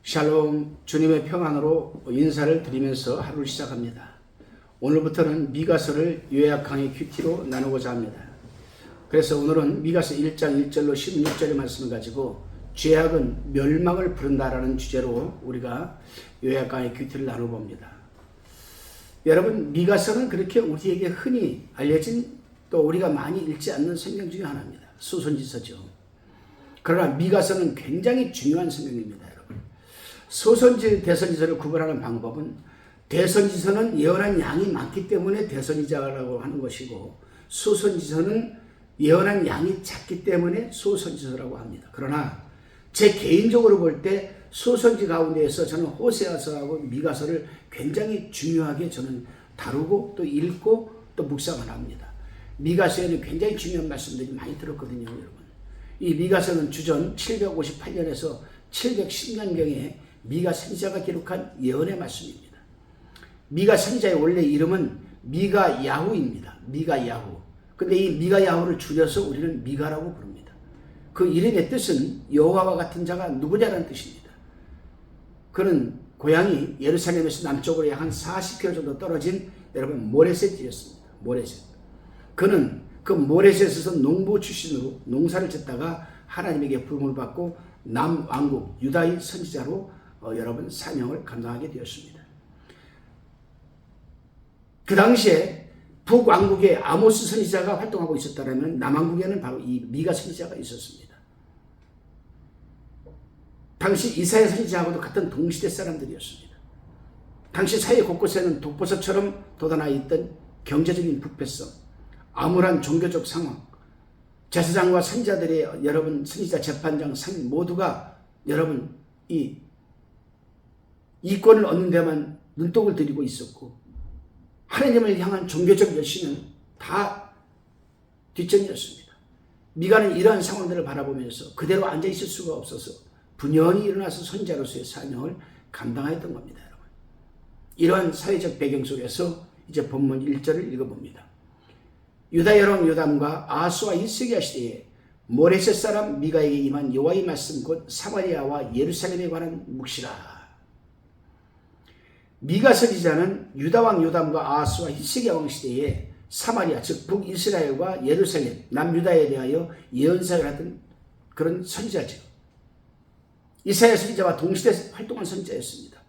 샬롬, 주님의 평안으로 인사를 드리면서 하루를 시작합니다. 오늘부터는 미가서를 요약강의 큐티로 나누고자 합니다. 그래서 오늘은 미가서 1장 1절로 16절의 말씀을 가지고 죄악은 멸망을 부른다라는 주제로 우리가 요약강의 큐티를 나눠봅니다. 여러분, 미가서는 그렇게 우리에게 흔히 알려진 또 우리가 많이 읽지 않는 성경 중에 하나입니다. 소선지서죠. 그러나 미가서는 굉장히 중요한 성경입니다. 소선지, 대선지서를 구분하는 방법은 대선지서는 예언한 양이 많기 때문에 대선지자라고 하는 것이고 소선지서는 예언한 양이 작기 때문에 소선지서라고 합니다. 그러나 제 개인적으로 볼 때 소선지 가운데에서 저는 호세아서하고 미가서를 굉장히 중요하게 저는 다루고 또 읽고 또 묵상을 합니다. 미가서에는 굉장히 중요한 말씀들이 많이 들었거든요, 여러분. 이 미가서는 주전 758년에서 710년경에 미가 선지자가 기록한 예언의 말씀입니다. 미가 선지자의 원래 이름은 미가 야후입니다. 미가 야후. 근데 이 미가 야후를 줄여서 우리는 미가라고 부릅니다. 그 이름의 뜻은 여호와와 같은 자가 누구냐라는 뜻입니다. 그는 고향이 예루살렘에서 남쪽으로 약 한 40km 정도 떨어진 여러분 모레셋이었습니다. 모레셋. 그는 그 모레셋에서 농부 출신으로 농사를 짓다가 하나님에게 부름을 받고 남왕국 유다의 선지자로 여러분 사명을 감당하게 되었습니다. 그 당시에 북왕국에 아모스 선지자가 활동하고 있었다면 남왕국에는 바로 이 미가 선지자가 있었습니다. 당시 이사야 선지자하고도 같은 동시대 사람들이었습니다. 당시 사회 곳곳에는 독버섯처럼 돋아나 있던 경제적인 부패성, 암울한 종교적 상황, 제사장과 선지자들의 여러분 선지자 재판장 상 모두가 여러분 이 이권을 얻는 데만 눈독을 들이고 있었고 하나님을 향한 종교적 열심은 다 뒷전이었습니다. 미가는 이러한 상황들을 바라보면서 그대로 앉아있을 수가 없어서 분연히 일어나서 선지자로서의 사명을 감당하였던 겁니다. 여러분. 이러한 사회적 배경 속에서 이제 본문 1절을 읽어봅니다. 유다 여왕 요담과 아하스와 히스기야 시대에 모레셋 사람 미가에게 임한 여호와의 말씀 곧 사마리아와 예루살렘에 관한 묵시라. 미가 선지자는 유다 왕 요담과 아하스와 히스기야 왕 시대에 사마리아 즉 북이스라엘과 예루살렘 남유다에 대하여 예언사를 하던 그런 선지자죠. 이사야 선지자와 동시대 활동한 선지자였습니다.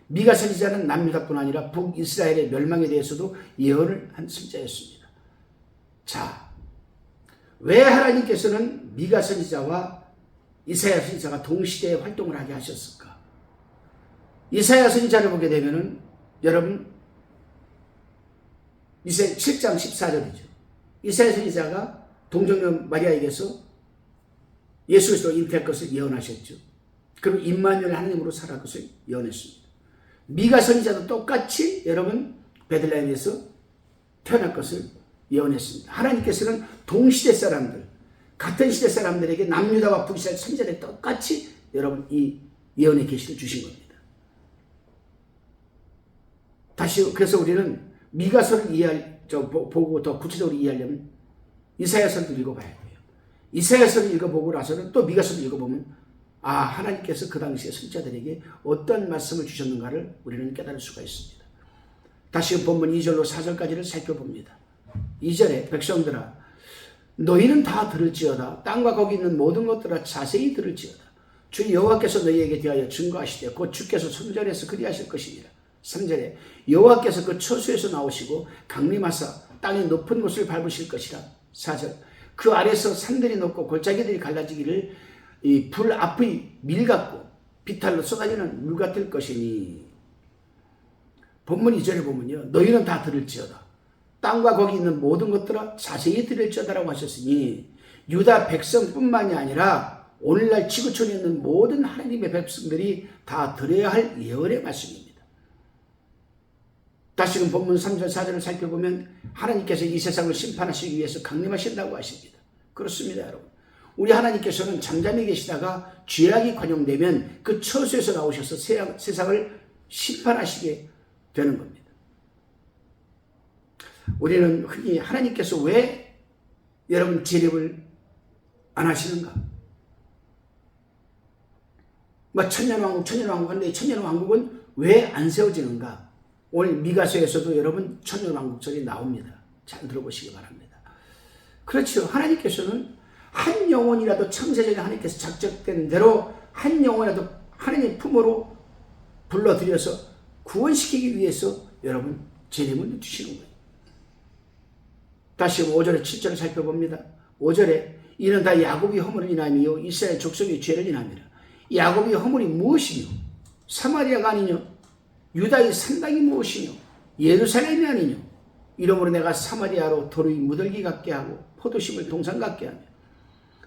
미가 선지자는 남유다뿐 아니라 북이스라엘의 멸망에 대해서도 예언을 한 선지자였습니다. 자, 왜 하나님께서는 미가 선지자와 이사야 선지자가 동시대에 활동을 하게 하셨을까? 이사야 선지자를 보게 되면은 여러분 이사야 7장 14절이죠. 이사야 선지자가 동정녀 마리아에게서 예수 그리스도 잉태할 것을 예언하셨죠. 그리고 임마누엘 하나님으로 살아갈 것을 예언했습니다. 미가 선지자도 똑같이 여러분 베들레헴에서 태어날 것을 예언했습니다. 하나님께서는 동시대 사람들, 같은 시대 사람들에게 남유다와 북이스라엘 선지자들이 똑같이 여러분 이 예언의 계시를 주신 겁니다. 다시 그래서 우리는 미가서를 보고 더 구체적으로 이해하려면 이사야서를 읽어봐야 돼요. 이사야서를 읽어보고 나서는 또 미가서를 읽어보면 하나님께서 그 당시에 선지자들에게 어떤 말씀을 주셨는가를 우리는 깨달을 수가 있습니다. 다시 본문 2절로 4절까지를 살펴봅니다. 2절에 백성들아 너희는 다 들을지어다 땅과 거기 있는 모든 것들아 자세히 들을지어다 주 여호와께서 너희에게 대하여 증거하시되 곧 주께서 성전에서 그리하실 것이니라. 3절에 여호와께서 그 처소에서 나오시고 강림하사 땅의 높은 곳을 밟으실 것이라. 4절 그 아래서 산들이 높고 골짜기들이 갈라지기를 이 불 앞의 밀 같고 비탈로 쏟아지는 물 같을 것이니. 본문 2절에 보면요 너희는 다 들을지어다 땅과 거기 있는 모든 것들아 자세히 들을지어다라고 하셨으니 유다 백성뿐만이 아니라 오늘날 지구촌에 있는 모든 하나님의 백성들이 다 들어야 할 예언의 말씀입니다. 다시금 본문 3절 4절을 살펴보면 하나님께서 이 세상을 심판하시기 위해서 강림하신다고 하십니다. 그렇습니다, 여러분. 우리 하나님께서는 잠잠히 계시다가 죄악이 관용되면 그 처소에서 나오셔서 세상을 심판하시게 되는 겁니다. 우리는 흔히 하나님께서 왜 여러분 재림을 안 하시는가? 뭐 천년왕국 하는데 천년왕국은 왜 안 세워지는가? 오늘 미가서에서도 여러분 천년왕국설이 나옵니다. 잘 들어보시기 바랍니다. 그렇죠. 하나님께서는 한 영혼이라도 창세전에 하나님께서 작정된 대로 한 영혼이라도 하나님 품으로 불러들여서 구원시키기 위해서 여러분 재림을 주시는 거예요. 다시 5절에 7절을 살펴봅니다. 5절에 이는 다 야곱이 허물을 인함이요 이스라엘 족속의 죄를 인함이라. 야곱이 허물이 무엇이뇨? 사마리아가 아니뇨? 유다의 산당이 무엇이뇨? 예루살렘이 아니뇨? 이러므로 내가 사마리아로 돌의 무더기 같게 하고 포도심을 동산 같게 하며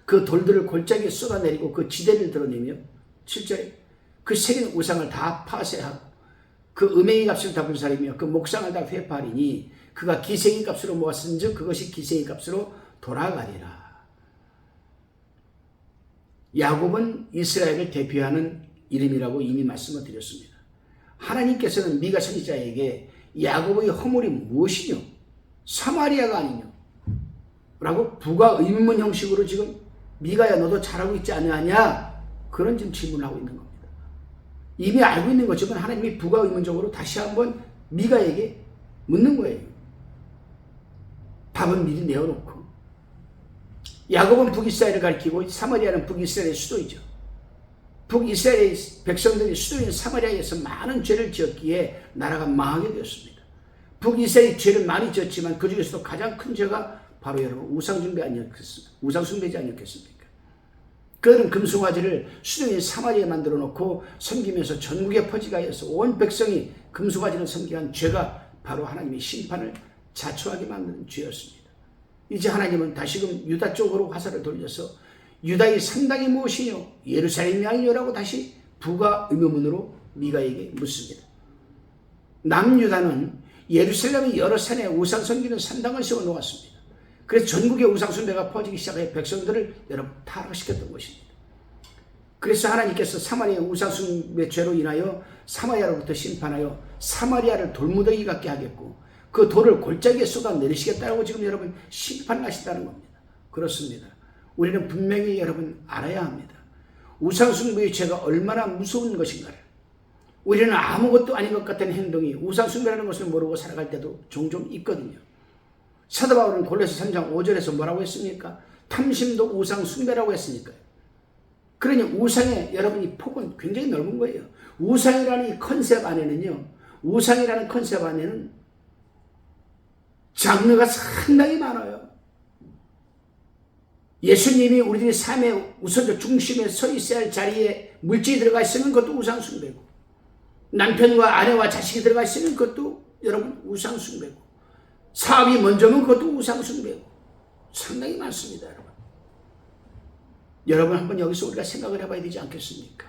그 돌들을 골짜기에 쏟아내리고 그 지대를 드러내며 7절에 그 새긴 우상을 다 파쇄하고 그 음행의 값을 다 불살이며 그 목상을 다 회파하리니 그가 기생의 값으로 모았은즉 그것이 기생의 값으로 돌아가리라. 야곱은 이스라엘을 대표하는 이름이라고 이미 말씀을 드렸습니다. 하나님께서는 미가 선지자에게 야곱의 허물이 무엇이뇨? 사마리아가 아니뇨? 라고 부가 의문 형식으로 지금 미가야 너도 잘하고 있지 않느냐? 그런 지금 질문을 하고 있는 겁니다. 이미 알고 있는 거지만 하나님이 부가 의문적으로 다시 한번 미가에게 묻는 거예요. 답은 미리 내어놓고 야곱은 북이스라엘을 가리키고 사마리아는 북이스라엘의 수도이죠. 북이스라엘의 백성들이 수도인 사마리아에서 많은 죄를 지었기에 나라가 망하게 되었습니다. 북이스라엘이 죄를 많이 지었지만 그 중에서도 가장 큰 죄가 바로 여러분 우상숭배 아니었겠습니까? 우상숭배지 아니었겠습니까? 그들은 금송아지를 수도인 사마리아에 만들어 놓고 섬기면서 전국에 퍼지게 하여서 온 백성이 금송아지를 섬기한 죄가 바로 하나님의 심판을 자초하게 만드는 죄였습니다. 이제 하나님은 다시금 유다 쪽으로 화살을 돌려서 유다의 산당이 무엇이뇨? 예루살렘이 아니뇨라고 다시 부가 의문문으로 미가에게 묻습니다. 남유다는 예루살렘의 여러 산에 우상 섬기는 산당을 세워 놓았습니다. 그래서 전국에 우상 숭배가 퍼지기 시작해 백성들을 여러분 타락시켰던 것입니다. 그래서 하나님께서 사마리아 우상 숭배 죄로 인하여 사마리아로부터 심판하여 사마리아를 돌무더기 같게 하겠고 그 돌을 골짜기에 쏟아내리시겠다고 지금 여러분 심판하신다는 겁니다. 그렇습니다. 우리는 분명히 여러분 알아야 합니다. 우상 숭배의 죄가 얼마나 무서운 것인가를. 우리는 아무것도 아닌 것 같은 행동이 우상 숭배라는 것을 모르고 살아갈 때도 종종 있거든요. 사도 바울은 골로새 3장 5절에서 뭐라고 했습니까? 탐심도 우상 숭배라고 했으니까요. 그러니 우상의 여러분이 폭은 굉장히 넓은 거예요. 우상이라는 이 컨셉 안에는요. 우상이라는 컨셉 안에는 장르가 상당히 많아요. 예수님이 우리들의 삶의 우선적 중심에 서 있어야 할 자리에 물질이 들어가 있으면 그것도 우상 숭배고 남편과 아내와 자식이 들어가 있으면 그것도 여러분 우상 숭배고 사업이 먼저면 그것도 우상 숭배고 상당히 많습니다. 여러분 한번 여기서 우리가 생각을 해봐야 되지 않겠습니까?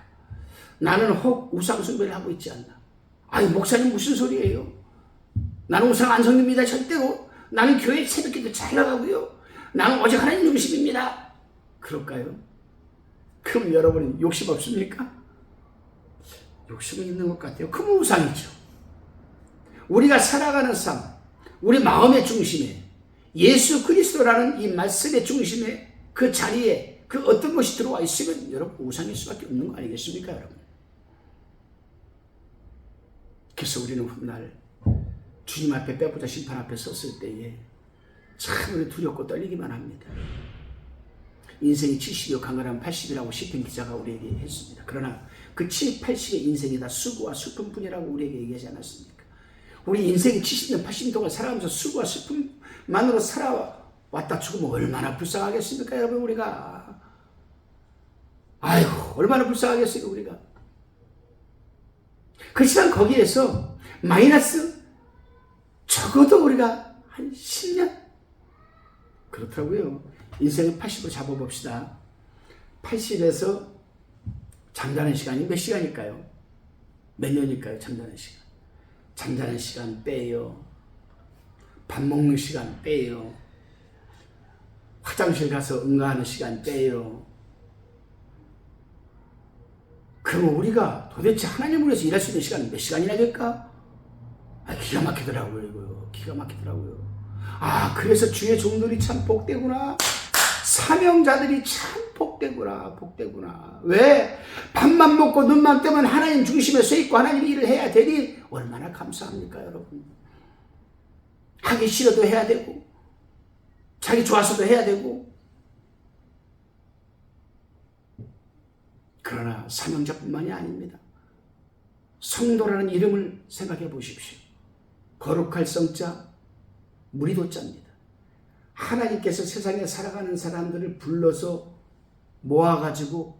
나는 혹 우상 숭배를 하고 있지 않나? 아니 목사님 무슨 소리예요? 나는 우상 안 섬깁니다. 절대로. 나는 교회 새벽기도 잘 나가고요. 나는 오직 하나님 중심입니다. 그럴까요? 그럼 여러분은 욕심 없습니까? 욕심은 있는 것 같아요. 그럼 우상이죠. 우리가 살아가는 삶, 우리 마음의 중심에 예수 그리스도라는 이 말씀의 중심에 그 자리에 그 어떤 것이 들어와 있으면 여러분 우상일 수밖에 없는 거 아니겠습니까, 여러분? 그래서 우리는 훗날 주님 앞에 빼보자 심판 앞에 섰을 때에 참 우리 두렵고 떨리기만 합니다. 인생이 70이요 강건하면 80이라고 시편 기자가 우리에게 했습니다. 그러나 그 70, 80의 인생이 다 수고와 슬픔 뿐이라고 우리에게 얘기하지 않았습니까? 우리 인생이 70년, 80년 동안 살아가면서 수고와 슬픔만으로 살아왔다 죽으면 얼마나 불쌍하겠습니까, 여러분, 우리가. 아이고, 얼마나 불쌍하겠어요, 우리가. 그렇지만 거기에서 마이너스 적어도 우리가 한 10년? 그렇다고요. 인생을 80으로 잡아봅시다. 80에서 잠자는 시간이 몇 시간일까요? 몇 년일까요? 잠자는 시간. 잠자는 시간 빼요. 밥 먹는 시간 빼요. 화장실 가서 응가하는 시간 빼요. 그러면 우리가 도대체 하나님을 위해서 일할 수 있는 시간은 몇 시간이나 될까? 기가 막히더라고요, 이거. 기가 막히더라고요. 아, 그래서 주의 종들이 참 복되구나. 사명자들이 참 복되구나. 복되구나. 왜? 밥만 먹고 눈만 뜨면 하나님 중심에 서 있고 하나님 일을 해야 되니 얼마나 감사합니까, 여러분. 하기 싫어도 해야 되고 자기 좋아서도 해야 되고. 그러나 사명자뿐만이 아닙니다. 성도라는 이름을 생각해 보십시오. 거룩할 성자, 무리도자입니다. 하나님께서 세상에 살아가는 사람들을 불러서 모아가지고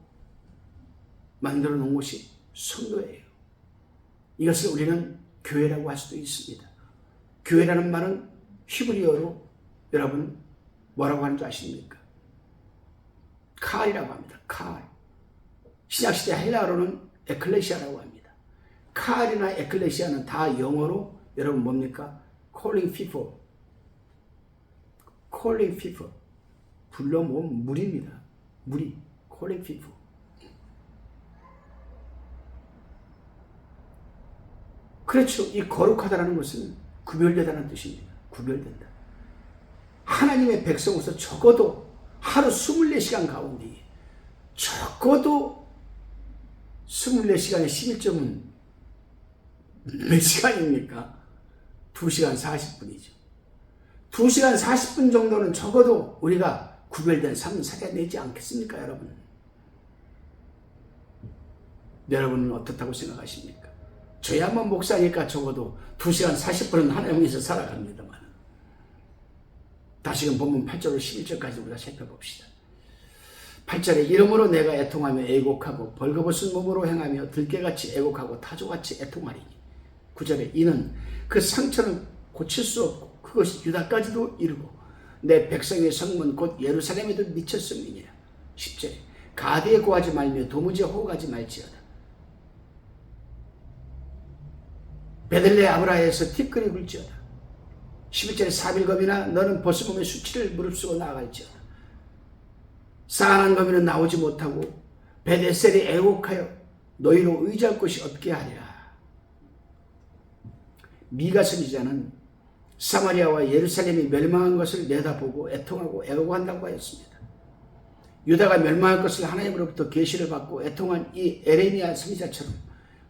만들어 놓은 곳이 성도예요. 이것을 우리는 교회라고 할 수도 있습니다. 교회라는 말은 히브리어로 여러분 뭐라고 하는 줄 아십니까? 칼이라고 합니다. 칼. 신약시대 헬라어로는 에클레시아라고 합니다. 칼이나 에클레시아는 다 영어로 여러분 뭡니까? calling people. calling people. 불러모은 무리입니다. 무리. calling people. 그렇죠. 이 거룩하다는 것은 구별되다는 뜻입니다. 구별된다. 하나님의 백성으로서 적어도 하루 24시간 가운데 적어도 24시간의 11점은 몇 시간입니까? 2시간 40분이죠. 2시간 40분 정도는 적어도 우리가 구별된 삶을 살아내지 않겠습니까, 여러분? 여러분은 어떻다고 생각하십니까? 저야만 목사니까 적어도 2시간 40분은 하나님께서 살아갑니다만. 다시금 본문 8절로 11절까지 우리가 살펴봅시다. 8절에 이름으로 내가 애통하며 애곡하고 벌거벗은 몸으로 행하며 들깨같이 애곡하고 타조같이 애통하리니. 9절에 이는 그 상처는 고칠 수 없고 그것이 유다까지도 이르고 내 백성의 성문 곧 예루살렘에도 미쳤음이니라. 10절에 가대에 고하지 말며 도무지 호흡하지 말지어다. 베들레 아브라에서 티끌이 굴지어다. 11절에 사빌검이나 너는 벗어몸의 수치를 무릅쓰고 나아갈지어다. 싸한 검이는 나오지 못하고 베데셀이 애곡하여 너희로 의지할 곳이 없게 하리라. 미가 선지자는 사마리아와 예루살렘이 멸망한 것을 내다보고 애통하고 애곡한다고 하였습니다. 유다가 멸망할 것을 하나님으로부터 계시를 받고 애통한 이 에레미야 선지자처럼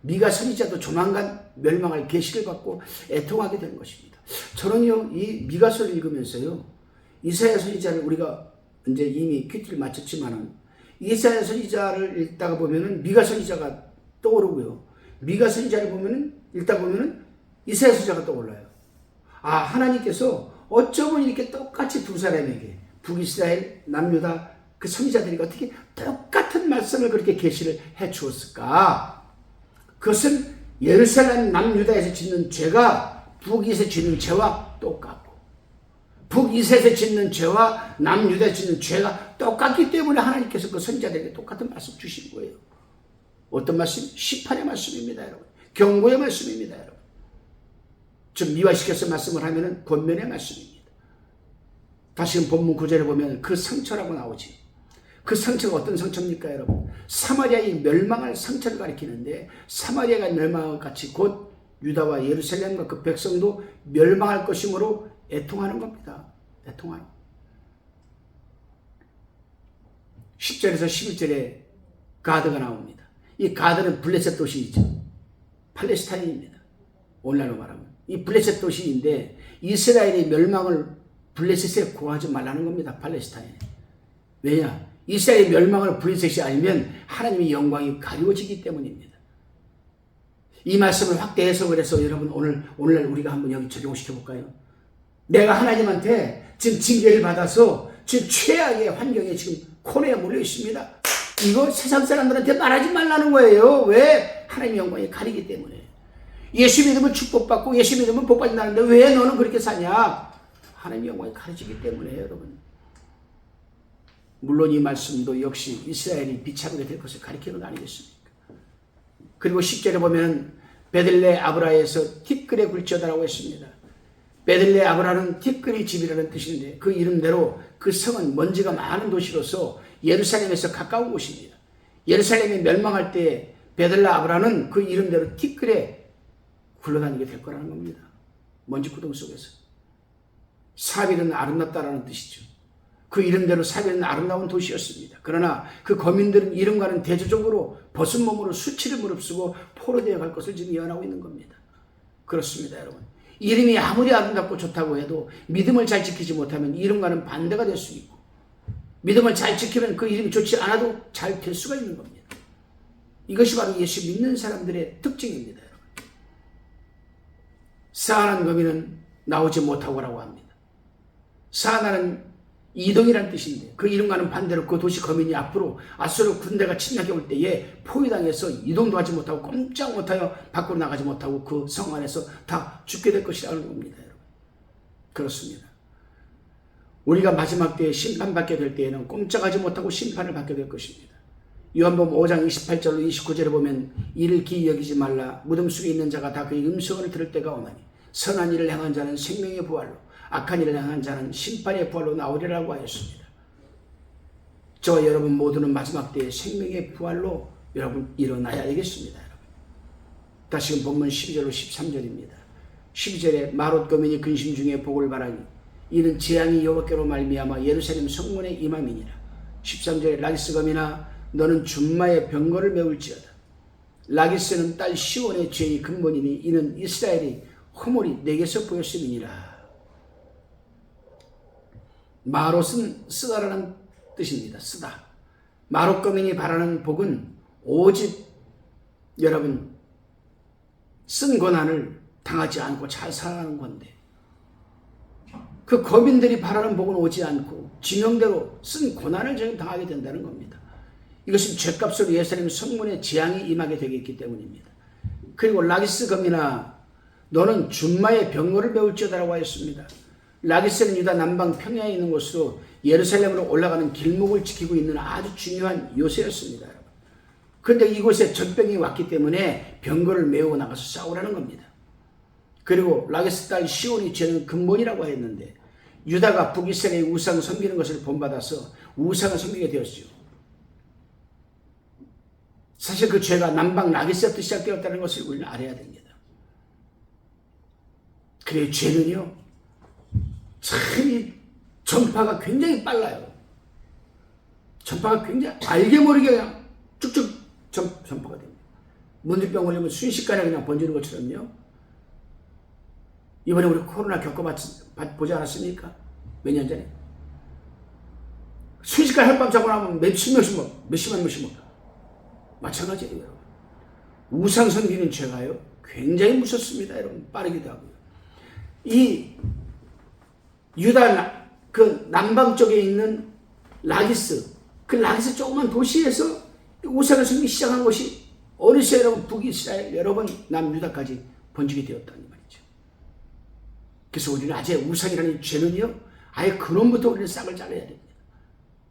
미가 선지자도 조만간 멸망할 계시를 받고 애통하게 된 것입니다. 저는요, 이 미가서를 읽으면서요, 이사야 선지자를 우리가 이제 이미 큐티를 마쳤지만은 이사야 선지자를 읽다가 보면은 미가 선지자가 떠오르고요, 미가 선지자를 보면은 읽다 보면은 이사야 선지자가 떠올라요. 아, 하나님께서 어쩌면 이렇게 똑같이 두 사람에게 북이스라엘, 남유다 그 선지자들이 어떻게 똑같은 말씀을 그렇게 계시를 해 주었을까? 그것은 예루살렘 남유다에서 짓는 죄가 북이스에서 짓는 죄와 똑같고 북이스에서 짓는 죄와 남유다에서 짓는 죄가 똑같기 때문에 하나님께서 그 선지자들에게 똑같은 말씀 주신 거예요. 어떤 말씀? 심판의 말씀입니다, 여러분. 경고의 말씀입니다, 여러분. 좀 미화시켜서 말씀을 하면은 권면의 말씀입니다. 다시금 본문 9절에 보면 그 상처라고 나오지. 그 상처가 어떤 상처입니까, 여러분? 사마리아의 멸망할 상처를 가리키는데 사마리아가 멸망할 같이 곧 유다와 예루살렘과 그 백성도 멸망할 것이므로 애통하는 겁니다. 애통하는. 10절에서 11절에 가드가 나옵니다. 이 가드는 블레셋 도시이죠. 팔레스타인입니다. 오늘날로 말하면. 이 블레셋 도시인데 이스라엘의 멸망을 블레셋에 구하지 말라는 겁니다. 팔레스타인에. 왜냐? 이스라엘의 멸망을 블레셋이 알면 하나님의 영광이 가리워지기 때문입니다. 이 말씀을 확대 해석을 해서 여러분 오늘날 우리가 한번 여기 적용시켜 볼까요? 내가 하나님한테 지금 징계를 받아서 지금 최악의 환경에 지금 코너에 몰려 있습니다. 이거 세상 사람들한테 말하지 말라는 거예요. 왜? 하나님의 영광이 가리기 때문에. 예수 믿으면 축복받고 예수 믿으면 복받는다는데 왜 너는 그렇게 사냐? 하나님의 영광이 가려지기 때문에 여러분. 물론 이 말씀도 역시 이스라엘이 비참하게 될 것을 가리키는 거 아니겠습니까? 그리고 10절에 보면 베들레 아브라에서 티끌에 굴지어다라고 했습니다. 베들레 아브라는 티끌의 집이라는 뜻인데 그 이름대로 그 성은 먼지가 많은 도시로서 예루살렘에서 가까운 곳입니다. 예루살렘이 멸망할 때 베들레 아브라는 그 이름대로 티끌에 굴러다니게 될 거라는 겁니다. 먼지 구덩 속에서. 사빌은 아름답다라는 뜻이죠. 그 이름대로 사빌은 아름다운 도시였습니다. 그러나 그 거민들은 이름과는 대조적으로 벗은 몸으로 수치를 무릅쓰고 포로되어 갈 것을 지금 예언하고 있는 겁니다. 그렇습니다, 여러분. 이름이 아무리 아름답고 좋다고 해도 믿음을 잘 지키지 못하면 이름과는 반대가 될 수 있고, 믿음을 잘 지키면 그 이름이 좋지 않아도 잘 될 수가 있는 겁니다. 이것이 바로 예수 믿는 사람들의 특징입니다, 여러분. 사하난 거민은 나오지 못하고라고 합니다. 사하나는 이동이라는 뜻인데 그 이름과는 반대로 그 도시 거민이 앞으로 아수르 군대가 침략해 올 때에 포위당해서 이동도 하지 못하고 꼼짝 못하여 밖으로 나가지 못하고 그 성 안에서 다 죽게 될 것이라는 겁니다, 여러분. 그렇습니다. 우리가 마지막 때에 심판받게 될 때에는 꼼짝하지 못하고 심판을 받게 될 것입니다. 요한복음 5장 28절로 29절에 보면 이를 기이 여기지 말라. 무덤 속에 있는 자가 다 그의 음성을 들을 때가 오나니 선한 일을 행한 자는 생명의 부활로 악한 일을 행한 자는 심판의 부활로 나오리라고 하였습니다. 저와 여러분 모두는 마지막 때에 생명의 부활로 여러분 일어나야 되겠습니다. 여러분. 다시금 본문 12절로 13절입니다. 12절에 마롯 거민이 근심 중에 복을 바라니 이는 재앙이 여호와께로 말미암아 예루살렘 성문에 임함이니라. 13절에 라기스 거민아 너는 준마의 병거를 메울지어다. 라기스는 딸 시온의 죄의 근본이니 이는 이스라엘이 허물이 내게서 보였음이니라. 마롯은 쓰다라는 뜻입니다. 쓰다. 마롯 거민이 바라는 복은 오직 여러분 쓴 고난을 당하지 않고 잘 살아가는 건데 그 거민들이 바라는 복은 오지 않고 지명대로 쓴 고난을 지금 당하게 된다는 겁니다. 이것은 죗값으로 예루살렘 성문에 재앙이 임하게 되겠기 때문입니다. 그리고 라기스 거민아 너는 준마의 병거를 메울지어다라고 하였습니다. 라기스는 유다 남방 평야에 있는 곳으로 예루살렘으로 올라가는 길목을 지키고 있는 아주 중요한 요새였습니다. 그런데 이곳에 전병이 왔기 때문에 병거를 메우고 나가서 싸우라는 겁니다. 그리고 라기스 딸 시온이 죄는 근본이라고 했는데 유다가 북이스라엘의 우상을 섬기는 것을 본받아서 우상을 섬기게 되었죠. 사실 그 죄가 남방 라기스부터 시작되었다는 것을 우리는 알아야 됩니다. 그래요, 죄는요 참 전파가 굉장히 빨라요. 전파가 굉장히 알게 모르게 그냥 쭉쭉 전파가 됩니다. 문제병 걸리면 순식간에 그냥 번지는 것처럼요. 이번에 우리 코로나 겪어보지 않았습니까? 몇 년 전에 순식간에 혈밤 자고 나면 몇십만 명씩 먹다. 마찬가지예요, 여러분. 우상 섬기는 죄가요 굉장히 무섭습니다, 여러분. 빠르기도 하고요. 이 유다 그 남방 쪽에 있는 라기스, 그 라기스 조그만 도시에서 우상을 섬기기 시작한 것이 어느새 여러분 북이스라엘 여러분 남유다까지 번지게 되었다는 말이죠. 그래서 우리는 아재 우상이라는 죄는요 아예 근원부터 우리는 싹을 잘라야 됩니다.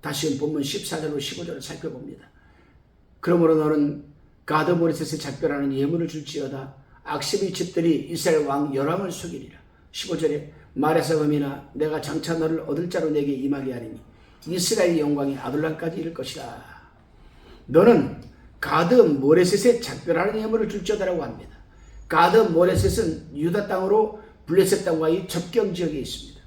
다시 본문 14절로 15절을 살펴봅니다. 그러므로 너는 가드 모레셋에 작별하는 예물을 줄지어다. 악십의 집들이 이스라엘 왕 요람을 속이리라. 15절에 말에서 범이나 내가 장차 너를 얻을 자로 내게 임하게 하리니 이스라엘의 영광이 아둘람까지 이를 것이라. 너는 가드 모레셋에 작별하는 예물을 줄지어다라고 합니다. 가드 모레셋은 유다 땅으로 블레셋 땅과의 접경 지역에 있습니다.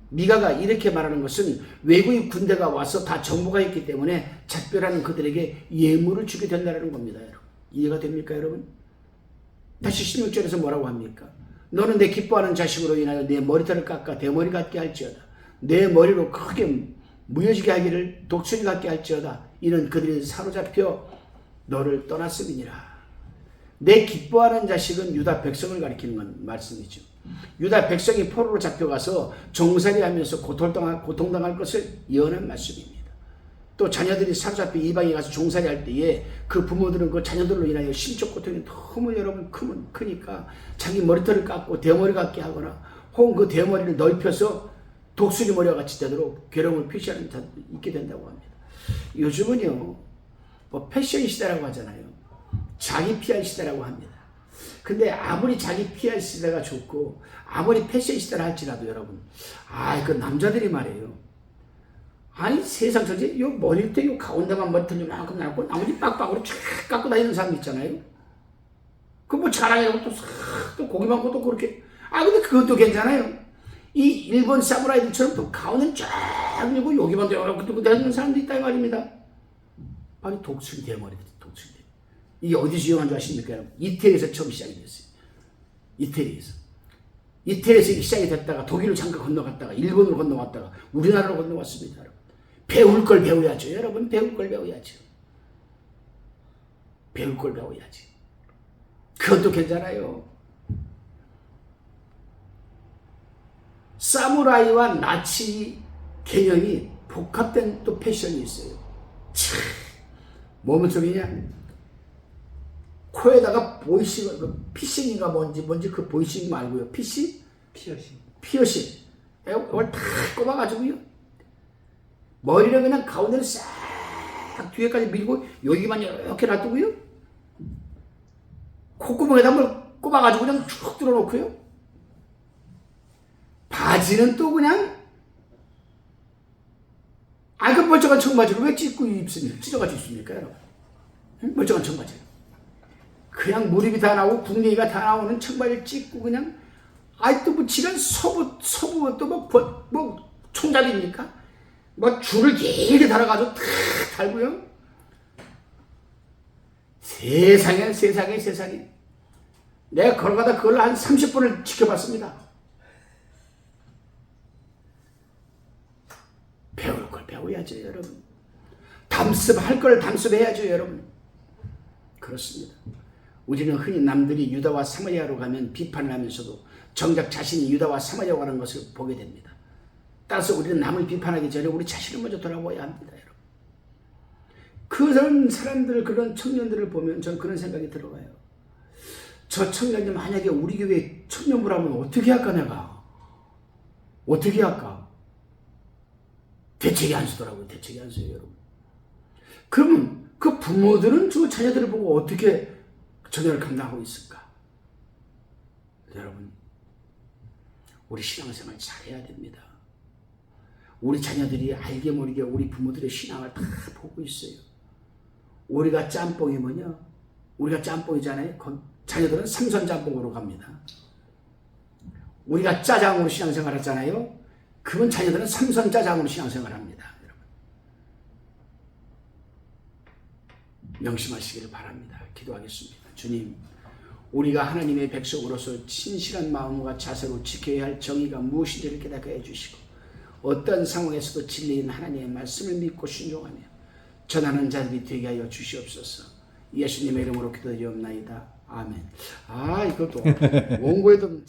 미가가 이렇게 말하는 것은 외국의 군대가 와서 다 정보가 있기 때문에 작별하는 그들에게 예물을 주게 된다는 겁니다. 여러분. 이해가 됩니까, 여러분? 다시 16절에서 뭐라고 합니까? 너는 내 기뻐하는 자식으로 인하여 내 머리털을 깎아 대머리 같게 할지어다. 내 머리로 크게 무너지게 하기를 독수리 같게 할지어다. 이는 그들이 사로잡혀 너를 떠났음이니라. 내 기뻐하는 자식은 유다 백성을 가리키는 건 말씀이죠. 유다 백성이 포로로 잡혀가서 종살이하면서 고통당할 것을 예언한 말씀입니다. 또 자녀들이 사로잡혀 이방에 가서 종살이할 때에 그 부모들은 그 자녀들로 인하여 심적 고통이 너무 여러분 크니까 자기 머리털을 깎고 대머리 같게 하거나 혹은 그 대머리를 넓혀서 독수리 머리와 같이 되도록 괴로움을 표시하는 자도 있게 된다고 합니다. 요즘은요 뭐 패션 시대라고 하잖아요. 자기 PR 시대라고 합니다. 근데 아무리 자기 PR 시대가 좋고 아무리 패션 시대라 할지라도 여러분 그 남자들이 말이에요. 아니 세상 전체 요 머리밑에 요 가운데만 머리털 요만큼 나고 나머지 빡빡으로 쫙 깎고 다니는 사람 있잖아요. 그 뭐 자랑이라고 또 고기만 또 그렇게 근데 그것도 괜찮아요. 이 일본 사무라이들처럼 또 가운데는 쫙 밀고 여기만 대고 대는 사람도 있다 이 말입니다. 아니 독수리 대머리들 독수리. 이게 어디서 유행한 줄 아십니까 여러분? 이태리에서 처음 시작이 됐어요. 이태리에서 이게 시작이 됐다가 독일을 잠깐 건너갔다가 일본으로 건너왔다가 우리나라로 건너왔습니다. 여러분. 배울 걸 배워야죠. 여러분 배울 걸 배워야죠. 배울 걸 배워야지. 그것도 괜찮아요. 사무라이와 나치 개념이 복합된 또 패션이 있어요. 참, 뭐면 소리냐? 코에다가 보이싱, 피싱인가 뭔지 그 보이싱 말고요. 피싱? 피어싱. 이걸 다 꼽아가지고요. 머리를 그냥 가운데를 싹 뒤에까지 밀고 여기만 이렇게 놔두고요. 콧구멍에다 뭘 꼽아가지고 그냥 쭉 들어놓고요. 바지는 또 그냥 그 멀쩡한 청바지를 왜 찢어가지고 입습니까 여러분? 응? 멀쩡한 청바지 그냥 무릎이 다 나오고 궁둥이가 다 나오는 청바지를 찢고 그냥 또 뭐 지금 서부 또 뭐 총잡입니까? 뭐 줄을 길게 달아가지고 탁 달고요. 세상에 내가 걸어가다 그걸 한 30분을 지켜봤습니다. 배울 걸 배워야죠 여러분. 담습할 걸 담습해야죠 여러분. 그렇습니다. 우리는 흔히 남들이 유다와 사마리아로 가면 비판을 하면서도 정작 자신이 유다와 사마리아로 가는 것을 보게 됩니다. 따라서 우리는 남을 비판하기 전에 우리 자신을 먼저 돌아보아야 합니다 여러분. 그런 사람들 그런 청년들을 보면 저는 그런 생각이 들어가요. 저 청년이 만약에 우리 교회 청년부라면 어떻게 할까 내가? 어떻게 할까? 대책이 안 서더라고요. 대책이 안 서요 여러분. 그러면 그 부모들은 저 자녀들을 보고 어떻게 전혀를 감당하고 있을까? 여러분 우리 신앙생활 잘해야 됩니다. 우리 자녀들이 알게 모르게 우리 부모들의 신앙을 다 보고 있어요. 우리가 짬뽕이 뭐냐? 우리가 짬뽕이잖아요. 자녀들은 삼선짬뽕으로 갑니다. 우리가 짜장으로 신앙생활 했잖아요. 그건 자녀들은 삼선짜장으로 신앙생활 합니다. 여러분. 명심하시기를 바랍니다. 기도하겠습니다. 주님, 우리가 하나님의 백성으로서 진실한 마음과 자세로 지켜야 할 정의가 무엇인지를 깨닫게 해주시고 어떤 상황에서도 진리인 하나님의 말씀을 믿고 순종하며 전하는 자들이 되게 하여 주시옵소서. 예수님의 이름으로 기도드리옵나이다. 아멘. 이것도 원고에도